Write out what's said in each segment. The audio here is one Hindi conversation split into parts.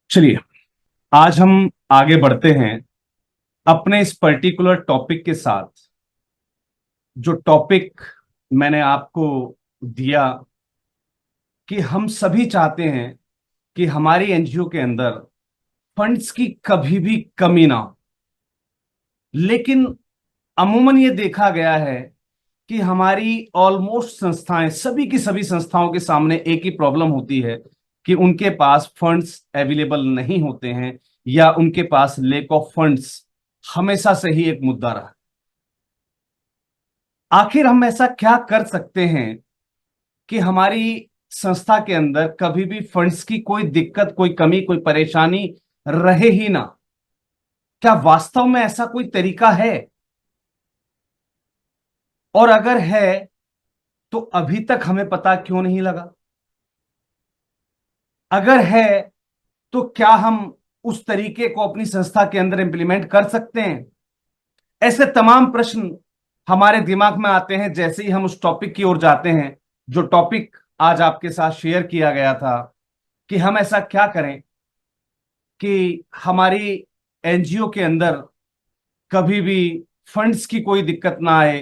चलिए, आज हम आगे बढ़ते हैं अपने इस पर्टिकुलर टॉपिक के साथ। जो टॉपिक मैंने आपको दिया कि हम सभी चाहते हैं कि हमारी एनजीओ के अंदर फंड्स की कभी भी कमी ना हो। लेकिन अमूमन ये देखा गया है कि हमारी ऑलमोस्ट संस्थाएं, सभी की सभी संस्थाओं के सामने एक ही प्रॉब्लम होती है कि उनके पास फंड्स अवेलेबल नहीं होते हैं, या उनके पास लेक ऑफ फंड्स हमेशा से ही एक मुद्दा रहा। आखिर हम ऐसा क्या कर सकते हैं कि हमारी संस्था के अंदर कभी भी फंड्स की कोई दिक्कत, कोई कमी, कोई परेशानी रहे ही ना? क्या वास्तव में ऐसा कोई तरीका है? और अगर है तो अभी तक हमें पता क्यों नहीं लगा? अगर है तो क्या हम उस तरीके को अपनी संस्था के अंदर इंप्लीमेंट कर सकते हैं? ऐसे तमाम प्रश्न हमारे दिमाग में आते हैं जैसे ही हम उस टॉपिक की ओर जाते हैं, जो टॉपिक आज आपके साथ शेयर किया गया था कि हम ऐसा क्या करें कि हमारी एनजीओ के अंदर कभी भी फंड्स की कोई दिक्कत ना आए,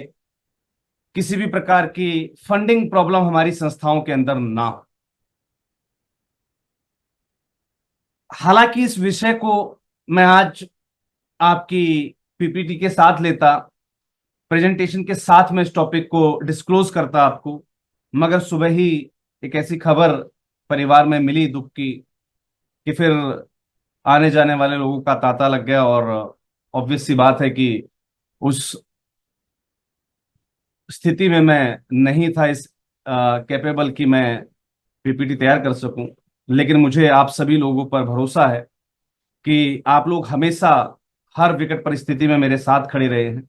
किसी भी प्रकार की फंडिंग प्रॉब्लम हमारी संस्थाओं के अंदर ना हो। हालांकि इस विषय को मैं आज आपकी पीपीटी के साथ लेता, प्रेजेंटेशन के साथ में इस टॉपिक को डिस्क्लोज करता आपको, मगर सुबह ही एक ऐसी खबर परिवार में मिली दुख की कि फिर आने जाने वाले लोगों का तांता लग गया। और ऑब्वियस सी बात है कि उस स्थिति में मैं नहीं था इस कैपेबल कि मैं पीपीटी तैयार कर सकूं। लेकिन मुझे आप सभी लोगों पर भरोसा है कि आप लोग हमेशा हर विकट परिस्थिति में मेरे साथ खड़े रहे हैं।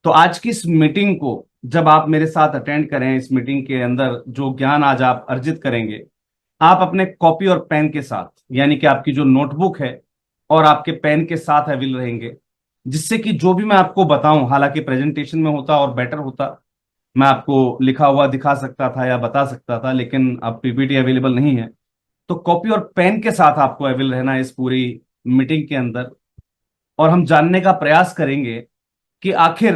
तो आज की इस मीटिंग को जब आप मेरे साथ अटेंड करें, इस मीटिंग के अंदर जो ज्ञान आज आप अर्जित करेंगे, आप अपने कॉपी और पेन के साथ, यानी कि आपकी जो नोटबुक है और आपके पेन के साथ अवेल रहेंगे, जिससे कि जो भी मैं आपको बताऊं, हालांकि प्रेजेंटेशन में होता और बेटर होता, मैं आपको लिखा हुआ दिखा सकता था या बता सकता था, लेकिन अब पीपीटी अवेलेबल नहीं है। तो कॉपी और पेन के साथ आपको अवेल रहना है इस पूरी मीटिंग के अंदर। और हम जानने का प्रयास करेंगे कि आखिर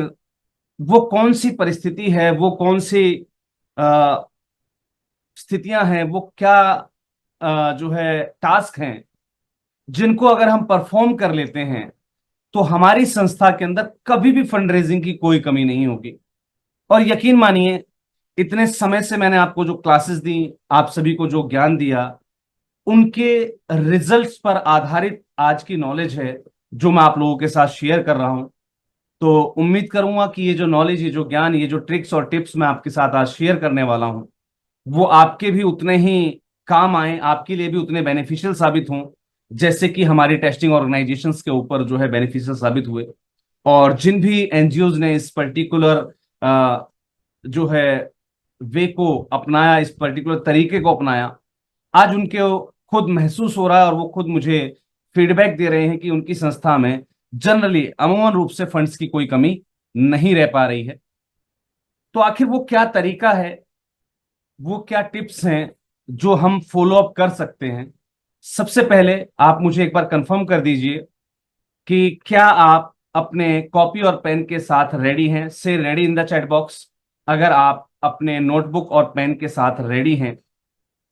वो कौन सी परिस्थिति है, वो कौन सी अ, स्थितियां हैं, वो क्या जो है टास्क हैं, जिनको अगर हम परफॉर्म कर लेते हैं तो हमारी संस्था के अंदर कभी भी फंड रेजिंग की कोई कमी नहीं होगी। और यकीन मानिए, इतने समय से मैंने आपको जो क्लासेस दी, आप सभी को जो ज्ञान दिया, उनके रिजल्ट्स पर आधारित आज की नॉलेज है जो मैं आप लोगों के साथ शेयर कर रहा हूं। तो उम्मीद करूंगा कि ये जो नॉलेज, ये जो ज्ञान, ये जो ट्रिक्स और टिप्स मैं आपके साथ आज शेयर करने वाला हूं, वो आपके भी उतने ही काम आए, आपके लिए भी उतने बेनिफिशियल साबित हों जैसे कि हमारी टेस्टिंग ऑर्गेनाइजेशंस के ऊपर जो है बेनिफिशियल साबित हुए। और जिन भी एनजीओज ने इस पर्टिकुलर जो है वे को अपनाया, इस पर्टिकुलर तरीके को अपनाया, आज उनके खुद महसूस हो रहा है और वो खुद मुझे फीडबैक दे रहे हैं कि उनकी संस्था में जनरली अमूमन रूप से फंड्स की कोई कमी नहीं रह पा रही है। तो आखिर वो क्या तरीका है, वो क्या टिप्स हैं जो हम फॉलो अप कर सकते हैं? सबसे पहले आप मुझे एक बार कंफर्म कर दीजिए कि क्या आप अपने कॉपी और पेन के साथ रेडी हैं? से ready in the chat box. अगर आप अपने नोटबुक और पेन के साथ रेडी हैं,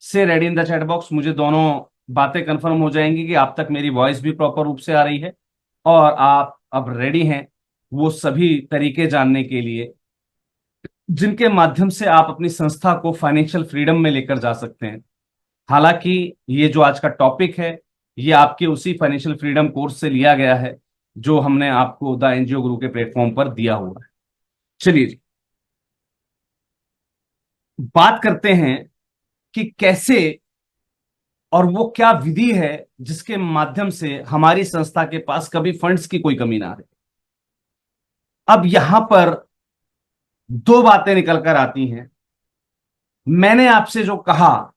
से ready in the chat box. मुझे दोनों बातें कंफर्म हो जाएंगी कि आप तक मेरी वॉइस भी प्रॉपर रूप से आ रही है और आप अब रेडी हैं वो सभी तरीके जानने के लिए जिनके माध्यम से आप अपनी संस्था को फाइनेंशियल फ्रीडम में लेकर जा सकते हैं। हालांकि ये जो आज का टॉपिक है, ये आपके उसी फाइनेंशियल फ्रीडम कोर्स से लिया गया है जो हमने आपको द एनजीओ गुरु के प्लेटफॉर्म पर दिया हुआ है। चलिए जी, बात करते हैं कि कैसे और वो क्या विधि है जिसके माध्यम से हमारी संस्था के पास कभी फंड्स की कोई कमी ना रहे। अब यहां पर दो बातें निकल कर आती हैं। मैंने आपसे जो कहा,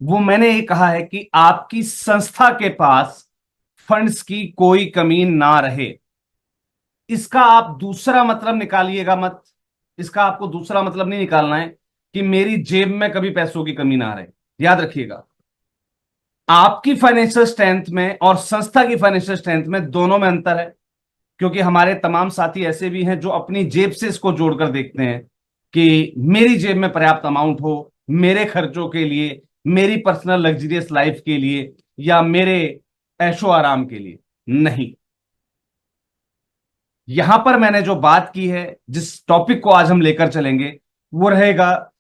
वो मैंने ये कहा है कि आपकी संस्था के पास फंड्स की कोई कमी ना रहे। इसका आप दूसरा मतलब निकालिएगा मत। इसका आपको दूसरा मतलब नहीं निकालना है कि मेरी जेब में कभी पैसों की कमी ना रहे। याद रखिएगा, आपकी फाइनेंशियल स्ट्रेंथ में और संस्था की फाइनेंशियल स्ट्रेंथ में, दोनों में अंतर है। क्योंकि हमारे तमाम साथी ऐसे भी हैं जो अपनी जेब से इसको जोड़कर देखते हैं कि मेरी जेब में पर्याप्त अमाउंट हो मेरे खर्चों के लिए, मेरी पर्सनल लग्जरियस लाइफ के लिए, या मेरे ऐशो आराम के लिए। नहीं, यहां पर मैंने जो बात की है, जिस टॉपिक को आज हम लेकर चलेंगे, वो रहेगा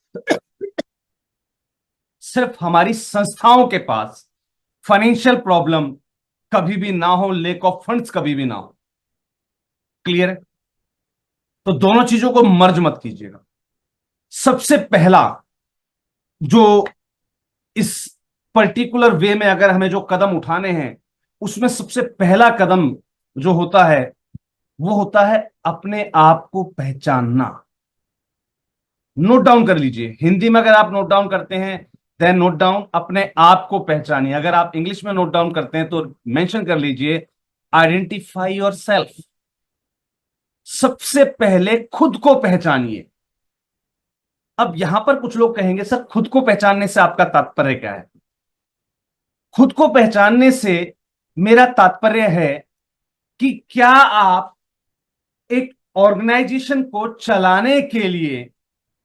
सिर्फ हमारी संस्थाओं के पास फाइनेंशियल प्रॉब्लम कभी भी ना हो, लेक ऑफ फंड्स कभी भी ना हो। क्लियर है? तो दोनों चीजों को मर्ज मत कीजिएगा। सबसे पहला जो इस पर्टिकुलर वे में अगर हमें जो कदम उठाने हैं, उसमें सबसे पहला कदम जो होता है वो होता है अपने आप को पहचानना। नोट डाउन कर लीजिए, हिंदी में अगर आप नोट डाउन करते हैं देन नोट डाउन अपने आप को पहचानिए। अगर आप इंग्लिश में नोट डाउन करते हैं तो मेंशन कर लीजिए आइडेंटिफाई योर सेल्फ। सबसे पहले खुद को पहचानिए। अब यहां पर कुछ लोग कहेंगे सर खुद को पहचानने से आपका तात्पर्य क्या है? खुद को पहचानने से मेरा तात्पर्य है कि क्या आप एक ऑर्गेनाइजेशन को चलाने के लिए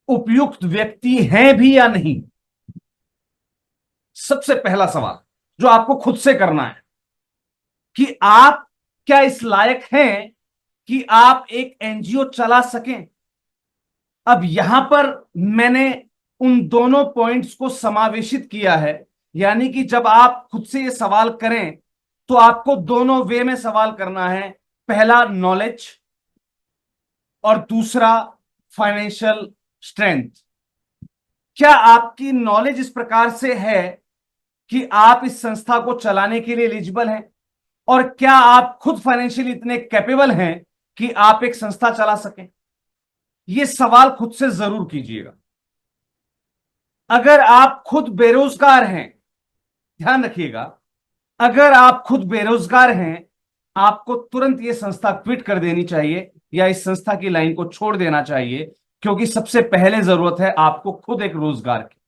उपयुक्त व्यक्ति हैं भी या नहीं। सबसे पहला सवाल जो आपको खुद से करना है कि आप क्या इस लायक हैं कि आप एक एनजीओ चला सकें। अब यहां पर मैंने उन दोनों पॉइंट्स को समावेशित किया है, यानी कि जब आप खुद से ये सवाल करें तो आपको दोनों वे में सवाल करना है। पहला नॉलेज और दूसरा फाइनेंशियल स्ट्रेंथ। क्या आपकी नॉलेज इस प्रकार से है कि आप इस संस्था को चलाने के लिए एलिजिबल हैं, और क्या आप खुद फाइनेंशियली इतने कैपेबल हैं कि आप एक संस्था चला सकें? यह सवाल खुद से जरूर कीजिएगा। अगर आप खुद बेरोजगार हैं, ध्यान रखिएगा, अगर आप खुद बेरोजगार हैं, आपको तुरंत यह संस्था क्विट कर देनी चाहिए या इस संस्था की लाइन को छोड़ देना चाहिए, क्योंकि सबसे पहले जरूरत है आपको खुद एक रोजगार की।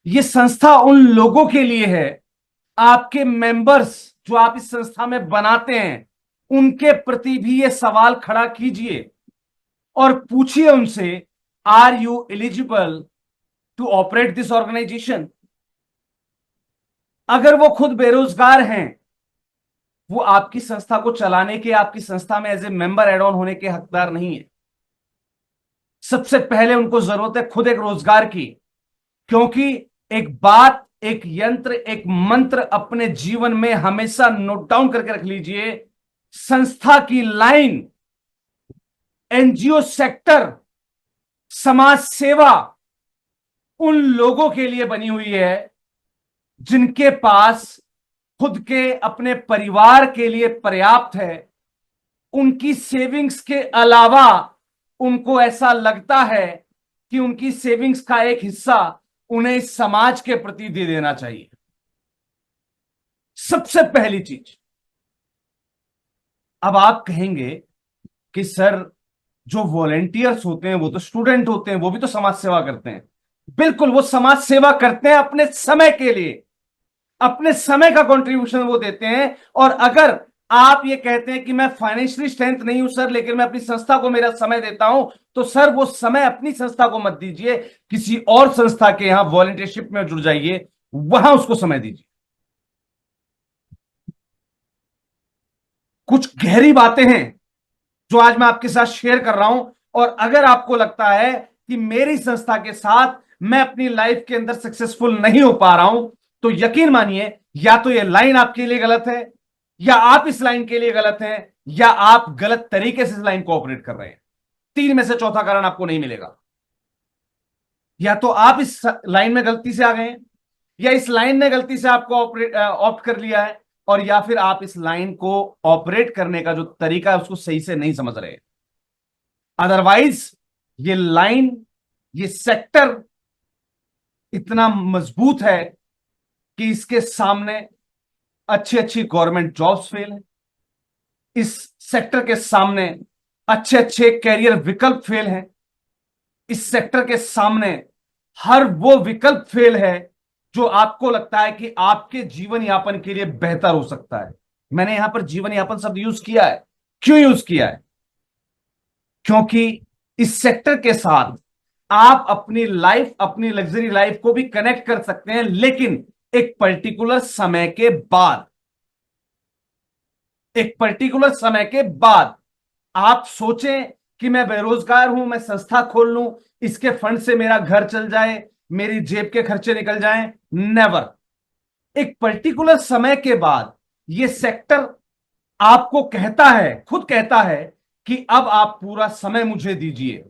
यह संस्था उन लोगों के लिए है, आपके मेंबर्स जो आप इस संस्था में बनाते हैं, उनके प्रति भी यह सवाल खड़ा कीजिए और पूछिए उनसे, are you eligible to operate this organisation. अगर वो खुद बेरोजगार हैं, वो आपकी संस्था को चलाने के, आपकी संस्था में as a member add on होने के हकदार नहीं है। सबसे पहले उनको जरूरत है खुद एक रोजगार की, क्योंकि एक बात, एक यंत्र, एक मंत्र अपने जीवन में हमेशा नोट डाउन करके रख लीजिए। संस्था की लाइन, एनजीओ सेक्टर, समाज सेवा उन लोगों के लिए बनी हुई है जिनके पास खुद के अपने परिवार के लिए पर्याप्त है। उनकी सेविंग्स के अलावा उनको ऐसा लगता है कि उनकी सेविंग्स का एक हिस्सा उन्हें इस समाज के प्रति दे देना चाहिए। सबसे पहली चीज। अब आप कहेंगे कि सर जो वॉलेंटियर्स होते हैं वो तो स्टूडेंट होते हैं, वो भी तो समाज सेवा करते हैं। बिल्कुल, वो समाज सेवा करते हैं अपने समय के लिए, अपने समय का कंट्रीब्यूशन वो देते हैं। और अगर आप ये कहते हैं कि मैं फाइनेंशियली स्ट्रेंथ नहीं हूं सर, लेकिन मैं अपनी संस्था को मेरा समय देता हूं, तो सर वो समय अपनी संस्था को मत दीजिए, किसी और संस्था के यहां वॉलंटियरशिप में जुड़ जाइए, वहां उसको समय दीजिए। कुछ गहरी बातें हैं जो आज मैं आपके साथ शेयर कर रहा हूं, और अगर आपको लगता है कि मेरी संस्था के साथ मैं अपनी लाइफ के अंदर सक्सेसफुल नहीं हो पा रहा हूं, तो यकीन मानिए, या तो ये लाइन आपके लिए गलत है, या आप इस लाइन के लिए गलत हैं, या आप गलत तरीके से इस लाइन को ऑपरेट कर रहे हैं। तीन में से चौथा कारण आपको नहीं मिलेगा। या तो आप इस लाइन में गलती से आ गए हैं, या इस लाइन ने गलती से आपको ऑप्ट कर लिया है, और या फिर आप इस लाइन को ऑपरेट करने का जो तरीका है उसको सही से नहीं समझ रहे। अदरवाइज ये लाइन, ये सेक्टर इतना मजबूत है कि इसके सामने अच्छी अच्छी गवर्नमेंट जॉब्स फेल है, इस सेक्टर के सामने अच्छे अच्छे कैरियर विकल्प फेल हैं, इस सेक्टर के सामने हर वो विकल्प फेल है जो आपको लगता है कि आपके जीवन यापन के लिए बेहतर हो सकता है। मैंने यहां पर जीवन यापन शब्द यूज किया है। क्यों यूज किया है? क्योंकि इस सेक्टर के साथ आप अपनी लाइफ, अपनी लग्जरी लाइफ को भी कनेक्ट कर सकते हैं, लेकिन एक पर्टिकुलर समय के बाद। एक पर्टिकुलर समय के बाद आप सोचें कि मैं बेरोजगार हूं, मैं संस्था खोल लूं, इसके फंड से मेरा घर चल जाए, मेरी जेब के खर्चे निकल जाएं। नेवर। एक पर्टिकुलर समय के बाद यह सेक्टर आपको कहता है, खुद कहता है कि अब आप पूरा समय मुझे दीजिए।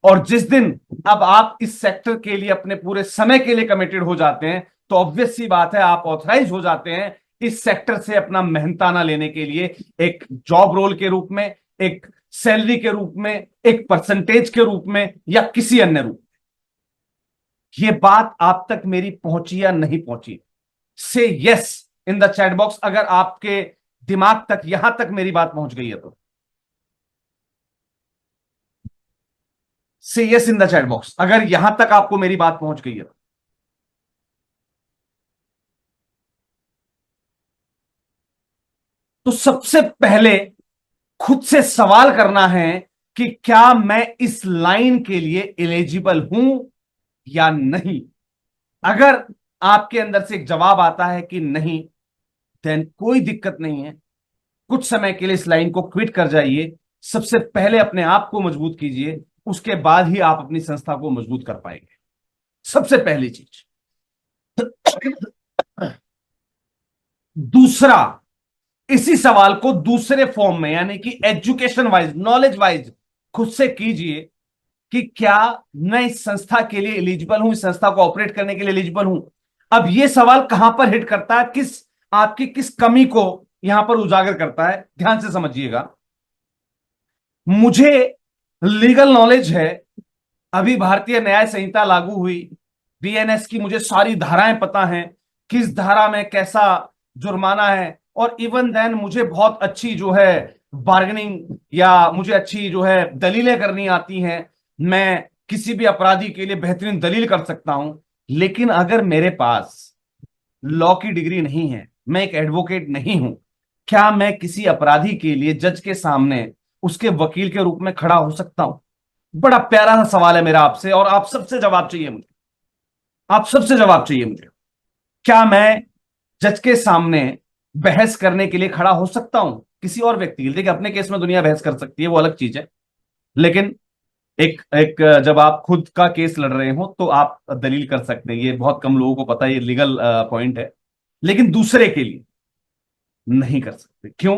और जिस दिन अब आप इस सेक्टर के लिए अपने पूरे समय के लिए कमिटेड हो जाते हैं, तो ऑब्वियस सी बात है आप ऑथराइज हो जाते हैं इस सेक्टर से अपना मेहनताना लेने के लिए, एक जॉब रोल के रूप में, एक सैलरी के रूप में, एक परसेंटेज के रूप में, या किसी अन्य रूप में। यह बात आप तक मेरी पहुंची या नहीं पहुंची? से yes in the chat box अगर आपके दिमाग तक, यहां तक मेरी बात पहुंच गई है तो। से yes in the chat box अगर यहां तक आपको मेरी बात पहुंच गई है। तो सबसे पहले खुद से सवाल करना है कि क्या मैं इस लाइन के लिए एलिजिबल हूं या नहीं। अगर आपके अंदर से एक जवाब आता है कि नहीं, देन कोई दिक्कत नहीं है। कुछ समय के लिए इस लाइन को क्विट कर जाइए। सबसे पहले अपने आप को मजबूत कीजिए, उसके बाद ही आप अपनी संस्था को मजबूत कर पाएंगे। सबसे पहली चीज। दूसरा, इसी सवाल को दूसरे फॉर्म में, यानी कि एजुकेशन वाइज, नॉलेज वाइज खुद से कीजिए कि क्या मैं इस संस्था के लिए एलिजिबल हूं, इस संस्था को ऑपरेट करने के लिए एलिजिबल हूं। अब यह सवाल कहां पर हिट करता है, किस आपकी किस कमी को यहां पर उजागर करता है, ध्यान से समझिएगा। मुझे लीगल नॉलेज है, अभी भारतीय न्याय संहिता लागू हुई, बीएनएस की मुझे सारी धाराएं पता हैं, किस धारा में कैसा जुर्माना है, और इवन देन मुझे बहुत अच्छी जो है बार्गेनिंग, या मुझे अच्छी जो है दलीलें करनी आती हैं। मैं किसी भी अपराधी के लिए बेहतरीन दलील कर सकता हूं। लेकिन अगर मेरे पास लॉ की डिग्री नहीं है, मैं एक एडवोकेट नहीं हूं, क्या मैं किसी अपराधी के लिए जज के सामने उसके वकील के रूप में खड़ा हो सकता हूं? बड़ा प्यारा सा सवाल है मेरा आपसे, और आप सबसे जवाब चाहिए मुझे। आप सबसे जवाब चाहिए मुझे। क्या मैं जज के सामने बहस करने के लिए खड़ा हो सकता हूं किसी और व्यक्ति के लिए? देखिए, अपने केस में दुनिया बहस कर सकती है, वो अलग चीज है। लेकिन एक एक जब आप खुद का केस लड़ रहे हो तो आप दलील कर सकते हैं। ये बहुत कम लोगों को पता है, ये लीगल पॉइंट है। लेकिन दूसरे के लिए नहीं कर सकते। क्यों?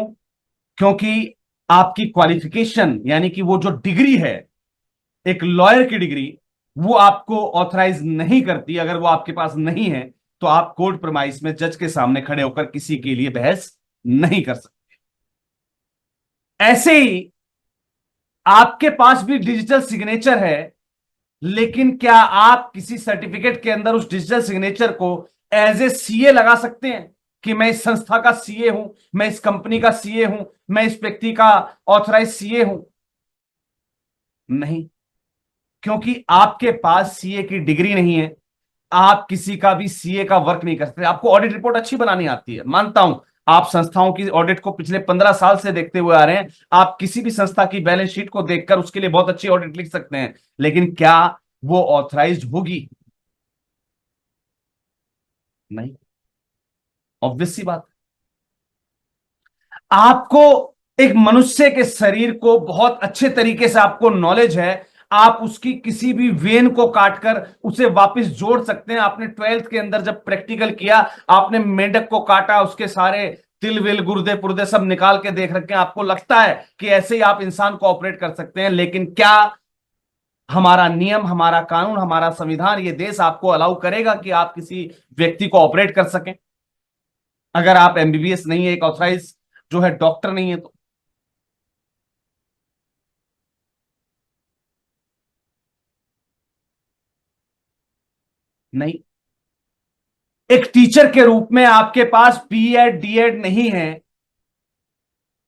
क्योंकि आपकी क्वालिफिकेशन, यानी कि वो जो डिग्री है, एक लॉयर की डिग्री, वो आपको ऑथराइज नहीं करती। अगर वो आपके पास नहीं है तो आप कोर्ट प्रमाइस में जज के सामने खड़े होकर किसी के लिए बहस नहीं कर सकते। ऐसे ही आपके पास भी डिजिटल सिग्नेचर है, लेकिन क्या आप किसी सर्टिफिकेट के अंदर उस डिजिटल सिग्नेचर को एज ए सीए लगा सकते हैं कि मैं इस संस्था का सीए हूं, मैं इस कंपनी का सीए हूं, मैं इस व्यक्ति का ऑथराइज सीए हूं? नहीं। क्योंकि आपके पास सीए की डिग्री नहीं है, आप किसी का भी सीए का वर्क नहीं कर सकते। आपको ऑडिट रिपोर्ट अच्छी बनानी आती है, मानता हूं। आप संस्थाओं की ऑडिट को पिछले 15 साल से देखते हुए आ रहे हैं। आप किसी भी संस्था की बैलेंस शीट को देखकर उसके लिए बहुत अच्छी ऑडिट लिख सकते हैं, लेकिन क्या वो ऑथराइज्ड होगी? नहीं। ऑब्वियस सी बात। आपको एक मनुष्य के शरीर को बहुत अच्छे तरीके से आपको नॉलेज है। आप उसकी किसी भी वेन को काटकर उसे वापस जोड़ सकते हैं। आपने 12th के अंदर जब प्रैक्टिकल किया, आपने मेंढक को काटा, उसके सारे तिल विल गुर्दे पुर्दे सब निकाल के देख रखे हैं। आपको लगता है कि ऐसे ही आप इंसान को ऑपरेट कर सकते हैं, लेकिन क्या हमारा नियम, हमारा कानून, हमारा संविधान, ये देश आपको अलाउ करेगा कि आप किसी व्यक्ति को ऑपरेट कर सकें? अगर आप एमबीबीएस नहीं है, एक ऑथराइज जो है डॉक्टर नहीं है तो। नहीं। एक टीचर के रूप में आपके पास बीएड डीएड नहीं है,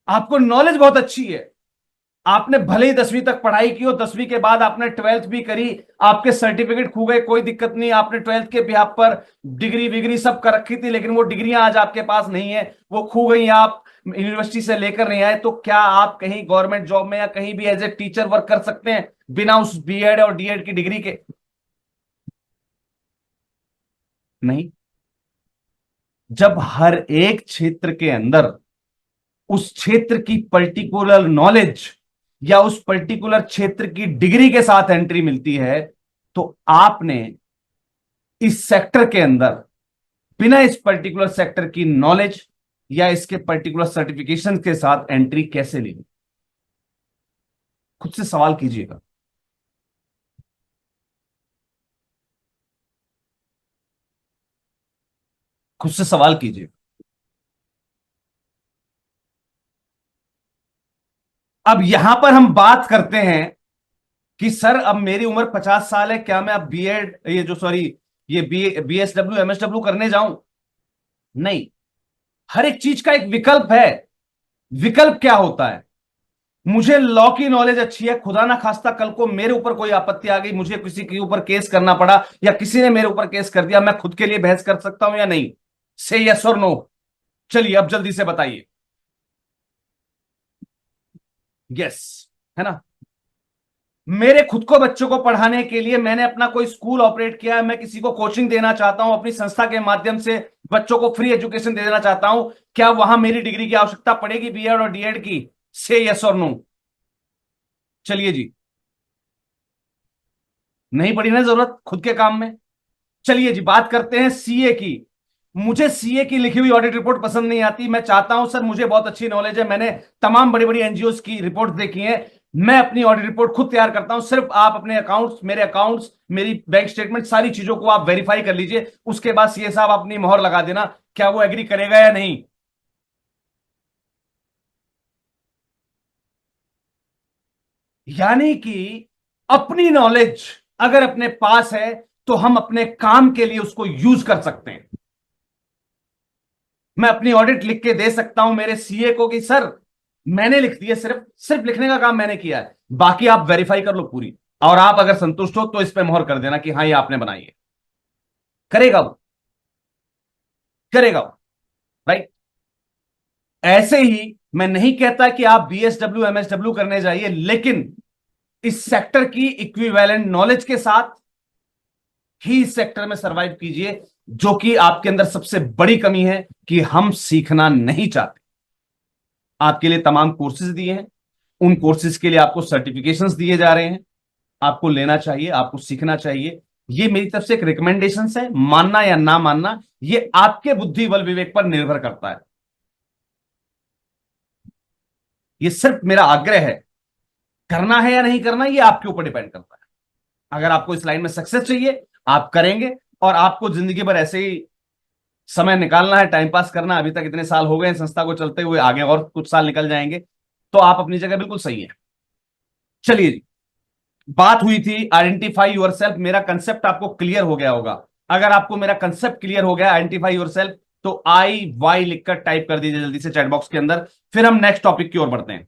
आपको नॉलेज बहुत अच्छी है, आपने भले ही 10वीं तक पढ़ाई की हो, 10वीं के बाद आपने 12th भी करी, आपके सर्टिफिकेट खो गए, कोई दिक्कत नहीं, आपने 12th के बिहाफ पर डिग्री विग्री सब कर रखी थी, लेकिन वो डिग्रियां आज आपके पास नहीं है, वो खो गई, आप यूनिवर्सिटी से लेकर नहीं आए, तो क्या आप कहीं गवर्नमेंट जॉब में या कहीं भी एज ए टीचर वर्क कर सकते हैं बिना उस बीएड और डीएड की डिग्री के? नहीं। जब हर एक क्षेत्र के अंदर उस क्षेत्र की पर्टिकुलर नॉलेज या उस पर्टिकुलर क्षेत्र की डिग्री के साथ एंट्री मिलती है, तो आपने इस सेक्टर के अंदर बिना इस पर्टिकुलर सेक्टर की नॉलेज या इसके पर्टिकुलर सर्टिफिकेशन के साथ एंट्री कैसे ली? खुद से सवाल कीजिएगा। खुद से सवाल कीजिए। अब यहां पर हम बात करते हैं कि सर अब मेरी उम्र 50 साल है, क्या मैं अब बीएड, ये जो सॉरी, ये बीएसडब्ल्यू एमएसडब्ल्यू करने जाऊं? नहीं। हर एक चीज का एक विकल्प है। विकल्प क्या होता है? मुझे लॉ की नॉलेज अच्छी है, खुदा ना खास्ता कल को मेरे ऊपर कोई आपत्ति आ गई, मुझे किसी के ऊपर केस करना पड़ा या किसी ने मेरे ऊपर केस कर दिया, मैं खुद के लिए बहस कर सकता हूं या नहीं? से यस और नो। चलिए अब जल्दी से बताइए। यस, है ना? मेरे खुद को बच्चों को पढ़ाने के लिए मैंने अपना कोई स्कूल ऑपरेट किया है, मैं किसी को कोचिंग देना चाहता हूं, अपनी संस्था के माध्यम से बच्चों को फ्री एजुकेशन दे देना चाहता हूं, क्या वहां मेरी डिग्री की आवश्यकता पड़ेगी, बीएड और डीएड की? से यस और नो। चलिए जी। नहीं पड़ी ना जरूरत खुद के काम में। चलिए जी, बात करते हैं सीए की। मुझे सीए की लिखी हुई ऑडिट रिपोर्ट पसंद नहीं आती। मैं चाहता हूं सर, मुझे बहुत अच्छी नॉलेज है, मैंने तमाम बड़ी बड़ी एनजीओ की रिपोर्ट देखी है, मैं अपनी ऑडिट रिपोर्ट खुद तैयार करता हूं, सिर्फ आप अपने अकाउंट्स, मेरे अकाउंट्स, मेरी बैंक स्टेटमेंट, सारी चीजों को आप वेरीफाई कर लीजिए, उसके बाद सीए साहब अपनी मोहर लगा देना। क्या वो एग्री करेगा या नहीं? यानी कि अपनी नॉलेज अगर अपने पास है तो हम अपने काम के लिए उसको यूज कर सकते हैं। मैं अपनी ऑडिट लिख के दे सकता हूं मेरे सीए को कि सर मैंने लिख दिया, सिर्फ सिर्फ लिखने का काम मैंने किया है, बाकी आप वेरीफाई कर लो पूरी, और आप अगर संतुष्ट हो तो इस पे मोहर कर देना कि हाँ ये आपने बनाई है। करेगा वो? करेगा वो? राइट। ऐसे ही मैं नहीं कहता कि आप बीएसडब्ल्यू एमएसडब्ल्यू करने जाइए, लेकिन इस सेक्टर की इक्विवेलेंट नॉलेज के साथ ही इस सेक्टर में सरवाइव कीजिए, जो कि आपके अंदर सबसे बड़ी कमी है कि हम सीखना नहीं चाहते। आपके लिए तमाम कोर्सेज दिए हैं, उन कोर्सेज के लिए आपको सर्टिफिकेशंस दिए जा रहे हैं, आपको लेना चाहिए, आपको सीखना चाहिए। ये मेरी तरफ से एक रिकमेंडेशन है, मानना या ना मानना ये आपके बुद्धि बल विवेक पर निर्भर करता है। ये सिर्फ मेरा आग्रह है, करना है या नहीं करना ये आपके ऊपर डिपेंड करता है। अगर आपको इस लाइन में सक्सेस चाहिए, आप करेंगे, और आपको जिंदगी भर ऐसे ही समय निकालना है, टाइम पास करना, अभी तक इतने साल हो गए संस्था को चलते हुए, आगे और कुछ साल निकल जाएंगे, तो आप अपनी जगह बिल्कुल सही है। चलिए जी, बात हुई थी आइडेंटिफाई योरसेल्फ, मेरा कंसेप्ट आपको क्लियर हो गया होगा। अगर आपको मेरा कंसेप्ट क्लियर हो गया आइडेंटिफाई योरसेल्फ, तो आई वाई लिखकर टाइप कर दीजिए जल्दी से चैट बॉक्स के अंदर, फिर हम नेक्स्ट टॉपिक की ओर बढ़ते हैं।